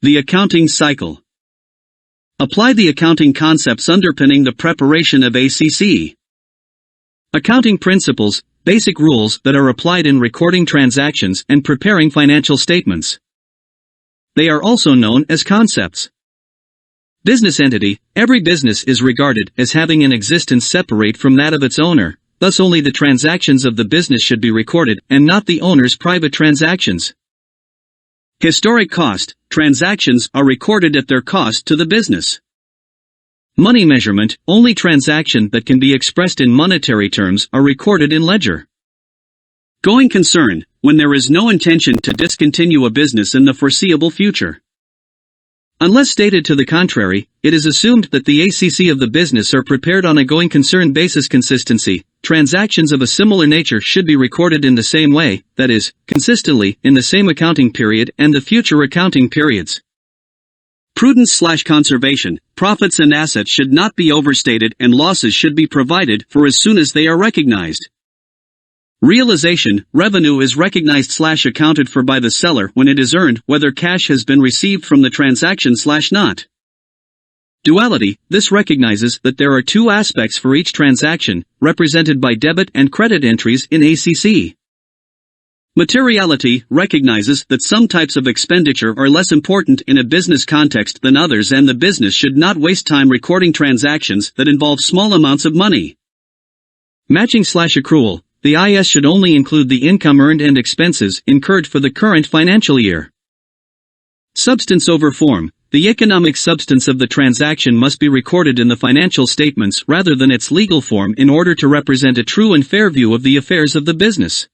The accounting cycle. Apply the accounting concepts underpinning the preparation of ACC. Accounting principles, basic rules that are applied in recording transactions and preparing financial statements. They are also known as concepts. Business entity. Every business is regarded as having an existence separate from that of its owner, thus only the transactions of the business should be recorded and not the owner's private transactions. Historic cost. Transactions are recorded at their cost to the business. Money measurement. Only transactions that can be expressed in monetary terms are recorded in ledger. Going concern. When there is no intention to discontinue a business in the foreseeable future. Unless stated to the contrary, it is assumed that the ACC of the business are prepared on a going concern basis. Consistency. Transactions of a similar nature should be recorded in the same way, that is, consistently, in the same accounting period and the future accounting periods. Prudence/conservation. Profits and assets should not be overstated and losses should be provided for as soon as they are recognized. Realization. Revenue is recognized/accounted for by the seller when it is earned, whether cash has been received from the transaction/not. Duality. This recognizes that there are two aspects for each transaction, represented by debit and credit entries in ACC. Materiality recognizes that some types of expenditure are less important in a business context than others and the business should not waste time recording transactions that involve small amounts of money. Matching/accrual. The IS should only include the income earned and expenses incurred for the current financial year. Substance over form. The economic substance of the transaction must be recorded in the financial statements rather than its legal form in order to represent a true and fair view of the affairs of the business.